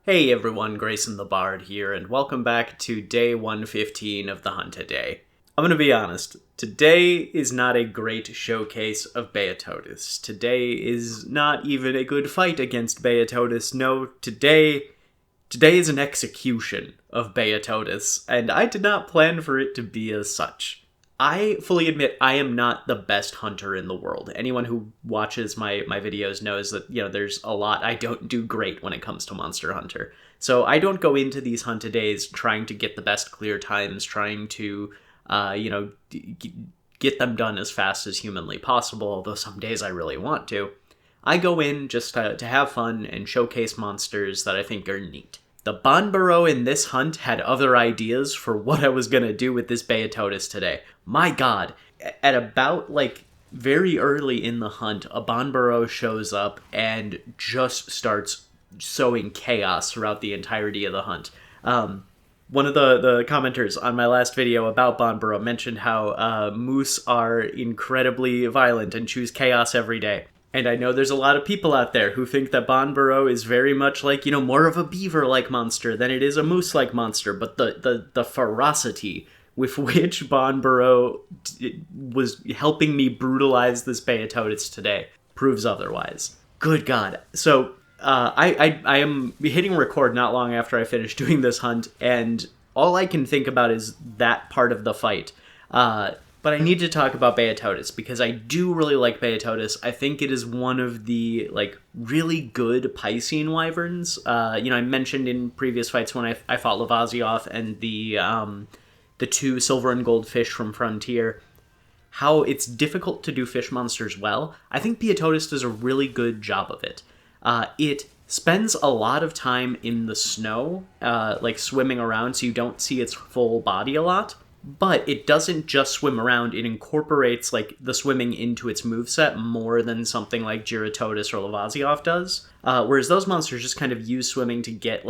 Hey everyone, Grayson the Bard here, and welcome back to day 115 of the hunt today. I'm gonna be honest, today is not a great showcase of Beotodus. Today is not even a good fight against Beotodus. No, today is an execution of Beotodus, and I did not plan for it to be as such. I fully admit I am not the best hunter in the world. Anyone who watches my videos knows that, there's a lot I don't do great when it comes to Monster Hunter. So I don't go into these hunted days trying to get the best clear times, trying to, get them done as fast as humanly possible, although some days I really want to. I go in just to have fun and showcase monsters that I think are neat. The Banbaro in this hunt had other ideas for what I was going to do with this Beotodus today. My god, at about, very early in the hunt, a Banbaro shows up and just starts sowing chaos throughout the entirety of the hunt. One of the commenters on my last video about Banbaro mentioned how moose are incredibly violent and choose chaos every day. And I know there's a lot of people out there who think that Banbaro is very much like, more of a beaver-like monster than it is a moose-like monster. But the ferocity with which Banbaro was helping me brutalize this Beotodus today proves otherwise. Good God. So I am hitting record not long after I finished doing this hunt, and all I can think about is that part of the fight. But I need to talk about Beotodus, because I do really like Beotodus. I think it is one of the, really good Piscine wyverns. I mentioned in previous fights when I fought Lavasioth and the two silver and gold fish from Frontier, how it's difficult to do fish monsters well. I think Beotodus does a really good job of it. It spends a lot of time in the snow, swimming around, so you don't see its full body a lot. But it doesn't just swim around, it incorporates, the swimming into its moveset more than something like Beotodus or Lavasioth does. Whereas those monsters just kind of use swimming to get,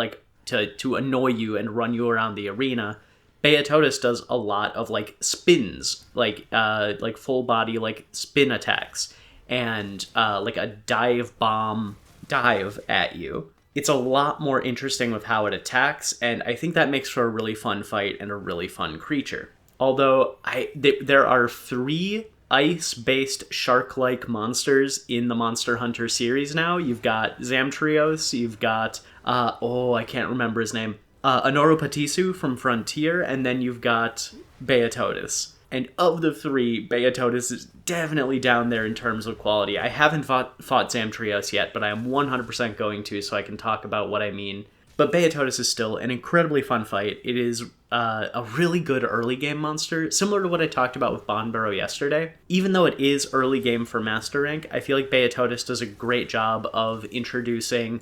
to annoy you and run you around the arena. Beotodus does a lot of, spins, full body, spin attacks, and, a dive bomb dive at you. It's a lot more interesting with how it attacks, and I think that makes for a really fun fight and a really fun creature. Although, there are 3 ice-based shark-like monsters in the Monster Hunter series now. You've got Zamtrios, you've got, I can't remember his name, Anoropatisu from Frontier, and then you've got Beotodus. And of the 3, Beotodus is definitely down there in terms of quality. I haven't fought Zamtrios yet, but I am 100% going to, so I can talk about what I mean. But Beotodus is still an incredibly fun fight. It is a really good early game monster, similar to what I talked about with Banbaro yesterday. Even though it is early game for Master Rank, I feel like Beotodus does a great job of introducing,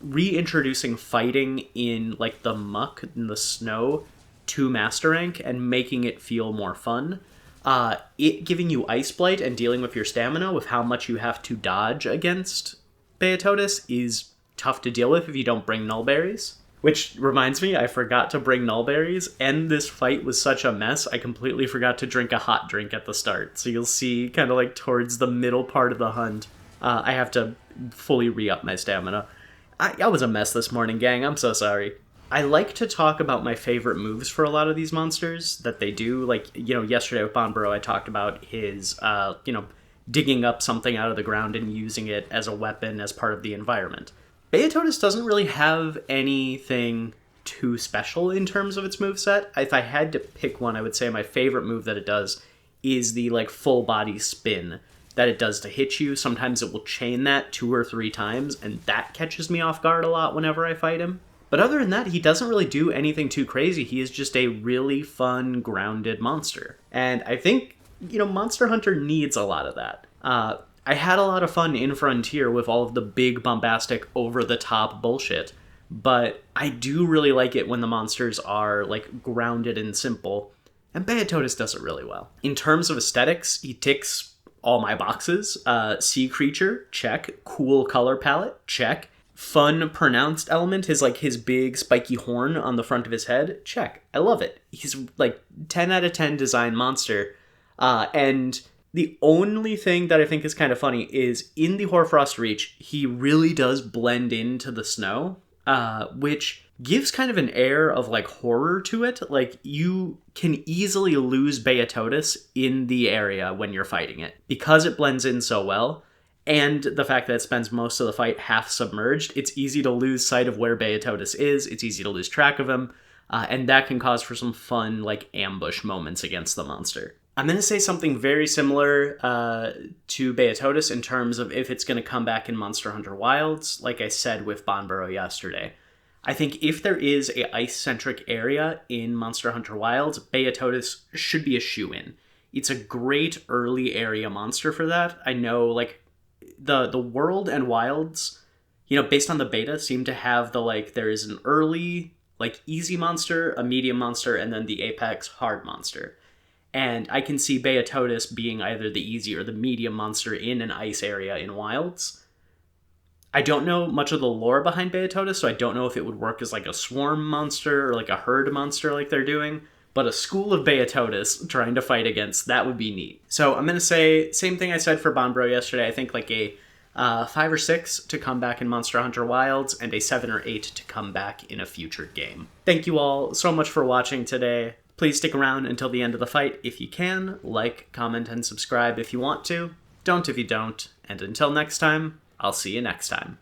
reintroducing fighting in, the muck, in the snow, to Master Rank and making it feel more fun. It giving you Ice Blight and dealing with your stamina with how much you have to dodge against Beotodus is tough to deal with if you don't bring Nullberries. Which reminds me, I forgot to bring Nullberries, and this fight was such a mess, I completely forgot to drink a hot drink at the start. So you'll see, kind of towards the middle part of the hunt, I have to fully re-up my stamina. I was a mess this morning, gang. I'm so sorry. I like to talk about my favorite moves for a lot of these monsters that they do. Yesterday with Banbaro, I talked about his, digging up something out of the ground and using it as a weapon as part of the environment. Beotodus doesn't really have anything too special in terms of its moveset. If I had to pick one, I would say my favorite move that it does is the, full body spin that it does to hit you. Sometimes it will chain that 2 or 3 times, and that catches me off guard a lot whenever I fight him. But other than that, he doesn't really do anything too crazy. He is just a really fun, grounded monster. And I think, Monster Hunter needs a lot of that. I had a lot of fun in Frontier with all of the big, bombastic, over-the-top bullshit. But I do really like it when the monsters are, grounded and simple. And Beotodus does it really well. In terms of aesthetics, he ticks all my boxes. Sea creature, check. Cool color palette, check. Fun, pronounced element is his big spiky horn on the front of his head. Check. I love it. He's 10 out of 10 design monster. And the only thing that I think is kind of funny is in the Hoarfrostr, he really does blend into the snow. which gives kind of an air of like horror to it. Like you can easily lose Beotodus in the area when you're fighting it because it blends in so well. And the fact that it spends most of the fight half submerged, it's easy to lose sight of where Beotodus is. It's easy to lose track of him. And that can cause for some fun, like, ambush moments against the monster. I'm going to say something very similar to Beotodus in terms of if it's going to come back in Monster Hunter Wilds, like I said with Banbaro yesterday. I think if there is a ice-centric area in Monster Hunter Wilds, Beotodus should be a shoo-in. It's a great early area monster for that. I know, like, the world and wilds, you know, based on the beta, seem to have the, like, there is an early, like, easy monster, a medium monster, and then the apex hard monster. And I can see Beotodus being either the easy or the medium monster in an ice area in wilds. I don't know much of the lore behind Beotodus, so I don't know if it would work as, like, a swarm monster or, like, a herd monster like they're doing. But a school of Beotodus trying to fight against, that would be neat. So I'm going to say, same thing I said for Banbaro yesterday, I think like a 5 or 6 to come back in Monster Hunter Wilds, and a 7 or 8 to come back in a future game. Thank you all so much for watching today. Please stick around until the end of the fight if you can. Like, comment, and subscribe if you want to. Don't if you don't. And until next time, I'll see you next time.